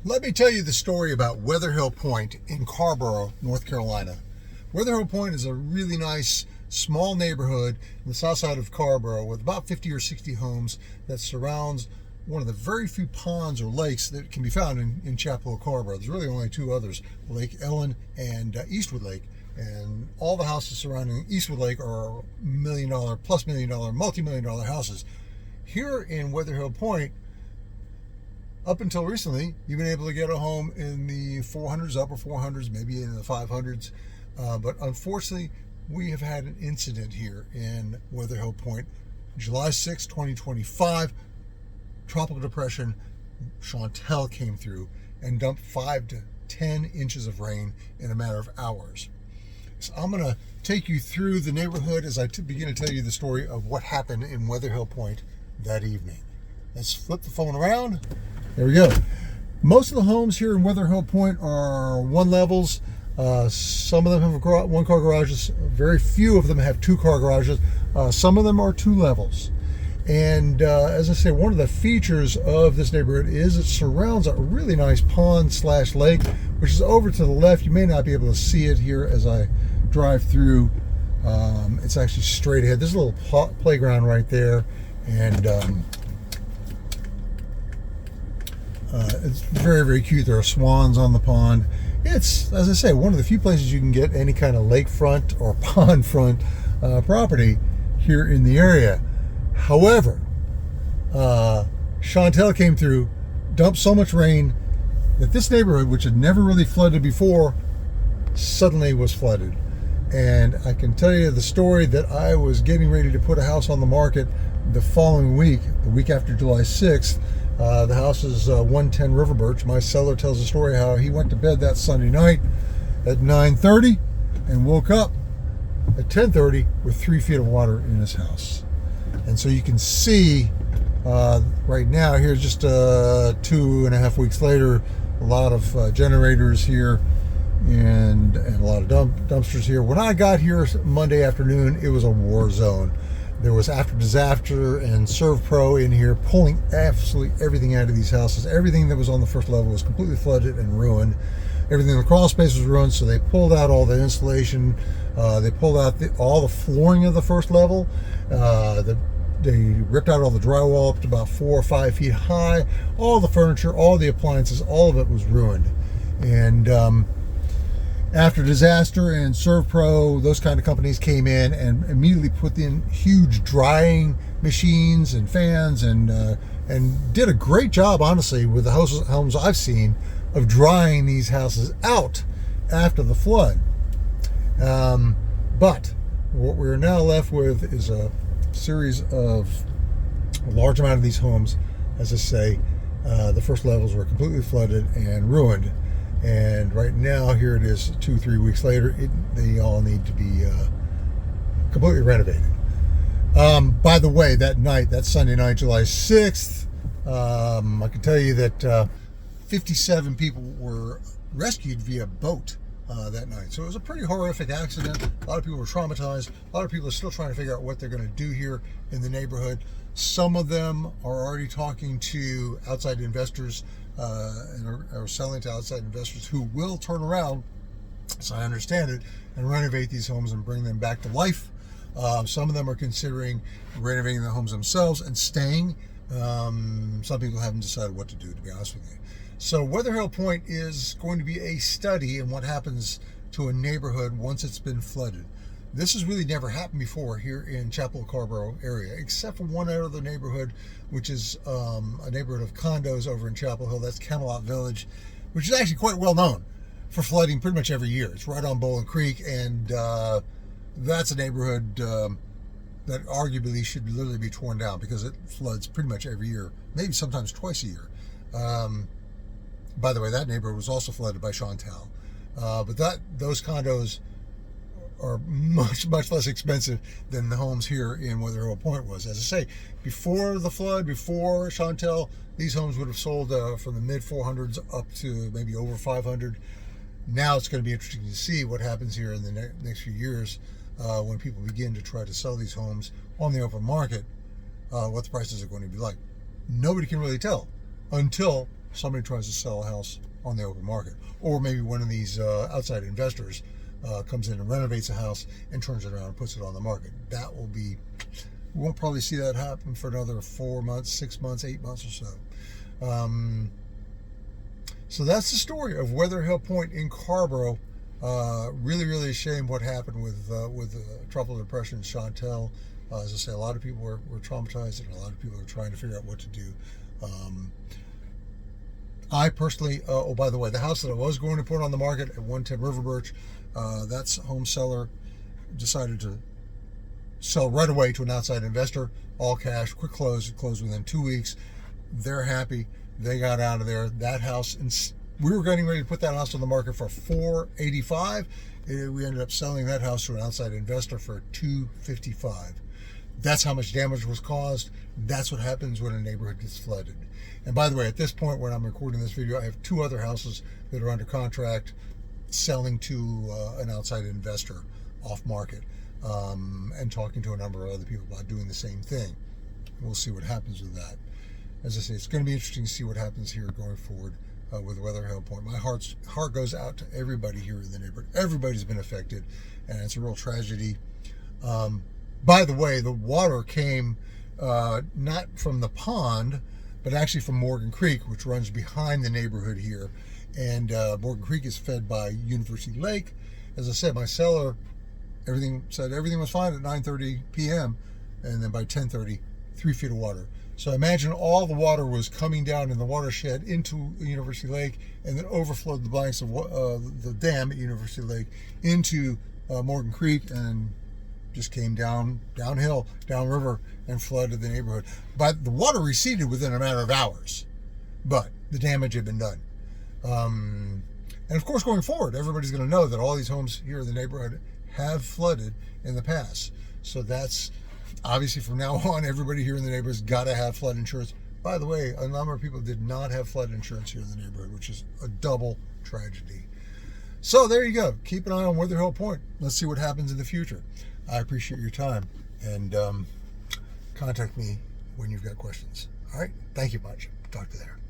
Let me tell you the story about Weatherhill Pointe in Carrboro, North Carolina. Weatherhill Pointe is a really nice small neighborhood in the south side of Carrboro with about 50 or 60 homes that surrounds one of the very few ponds or lakes that can be found in Chapel Hill, Carrboro. There's really only two others, Lake Ellen and Eastwood Lake. And all the houses surrounding Eastwood Lake are plus $1 million, multi-million dollar houses. Here in Weatherhill Pointe, up until recently, you've been able to get a home in the 400s, upper 400s, maybe in the 500s. But unfortunately, we have had an incident here in Weatherhill Pointe. July 6, 2025, Tropical Depression Chantal came through and dumped 5 to 10 inches of rain in a matter of hours. So I'm going to take you through the neighborhood as I begin to tell you the story of what happened in Weatherhill Pointe that evening. Let's flip the phone around. There we go. Most of the homes here in Weatherhill Pointe are one levels. Some of them have one car garages. Very few of them have 2-car garages. Some of them are 2 levels. And as I say, one of the features of this neighborhood is it surrounds a really nice pond/lake, which is over to the left. You may not be able to see it here as I drive through. It's actually straight ahead. There's a little playground right there, and it's very, very cute. There are swans on the pond. It's, as I say, one of the few places you can get any kind of lakefront or pondfront property here in the area. However, Chantal came through, dumped so much rain that this neighborhood, which had never really flooded before, suddenly was flooded. And I can tell you the story that I was getting ready to put a house on the market the following week, the week after July 6th. The house is 110 River Birch. My seller tells the story how he went to bed that Sunday night at 9:30 and woke up at 10:30 with 3 feet of water in his house. And so you can see right now here, just 2.5 weeks later, a lot of generators here and a lot of dumpsters here. When I got here Monday afternoon, it was a war zone. There was After Disaster and ServPro in here pulling absolutely everything out of these houses. Everything that was on the first level was completely flooded and ruined. Everything in the crawl space was ruined, so they pulled out all the insulation. They pulled out all the flooring of the first level. They ripped out all the drywall up to about 4 or 5 feet high. All the furniture, all the appliances, all of it was ruined. And After Disaster and ServPro, those kind of companies came in and immediately put in huge drying machines and fans and did a great job, honestly, with the homes I've seen of drying these houses out after the flood. But what we're now left with is a series of a large amount of these homes. As I say, the first levels were completely flooded and ruined. And right now, here it is 2-3 weeks later, they all need to be completely renovated. By the way, that Sunday night, July 6th, I can tell you that 57 people were rescued via boat that night. So it was a pretty horrific accident. A lot of people were traumatized. A lot of people are still trying to figure out what they're going to do here in the neighborhood. Some of them are already talking to outside investors and are selling to outside investors who will turn around, as I understand it, and renovate these homes and bring them back to life. Some of them are considering renovating the homes themselves and staying. Some people haven't decided what to do, to be honest with you. So Weatherhill Pointe is going to be a study in what happens to a neighborhood once it's been flooded. This has really never happened before here in Chapel Hill, Carrboro area, except for one other neighborhood, which is a neighborhood of condos over in Chapel Hill. That's Camelot Village, which is actually quite well known for flooding pretty much every year. It's right on Bowling Creek, and that's a neighborhood that arguably should literally be torn down because it floods pretty much every year, maybe sometimes twice a year. By the way, that neighborhood was also flooded by Chantal. But those condos are much, much less expensive than the homes here in Weatherhill Pointe was. As I say, before the flood, before Chantal, these homes would have sold from the mid 400s up to maybe over 500. Now it's going to be interesting to see what happens here in the next few years when people begin to try to sell these homes on the open market, what the prices are going to be like. Nobody can really tell until somebody tries to sell a house on the open market, or maybe one of these outside investors comes in and renovates a house and turns it around and puts it on the market. That will be, we won't probably see that happen for another 4 months, 6 months, 8 months or so. So that's the story of Weatherhill Pointe in Carrboro. Really a shame what happened with Tropical Depression Chantal. As I say, a lot of people were traumatized, and a lot of people are trying to figure out what to do. I personally, oh, by the way, the house that I was going to put on the market at 110 River Birch, that's home seller decided to sell right away to an outside investor, all cash, quick close. It closed within 2 weeks. They're happy. They got out of there. That house, we were getting ready to put that house on the market for $485. We ended up selling that house to an outside investor for $255. That's how much damage was caused. That's what happens when a neighborhood gets flooded. And by the way, at this point when I'm recording this video, I have 2 other houses that are under contract selling to an outside investor off market, and talking to a number of other people about doing the same thing. We'll see what happens with that. As I say, it's going to be interesting to see what happens here going forward with Weatherhill Pointe. My heart goes out to everybody here in the neighborhood. Everybody's been affected, and it's a real tragedy. By the way, the water came not from the pond, but actually from Morgan Creek, which runs behind the neighborhood here. And Morgan Creek is fed by University Lake. As I said, my seller, everything was fine at 9:30 p.m. and then by 10:30, 3 feet of water. So imagine all the water was coming down in the watershed into University Lake, and then overflowed the banks of the dam at University Lake into Morgan Creek, and just came downhill, downriver, and flooded the neighborhood. But the water receded within a matter of hours, but the damage had been done. And of course, going forward, everybody's going to know that all these homes here in the neighborhood have flooded in the past. So that's obviously, from now on, everybody here in the neighborhood's got to have flood insurance. By the way, a number of people did not have flood insurance here in the neighborhood, which is a double tragedy. So there you go. Keep an eye on Weatherhill Pointe. Let's see what happens in the future. I appreciate your time, and contact me when you've got questions. All right. Thank you much. Talk to you there.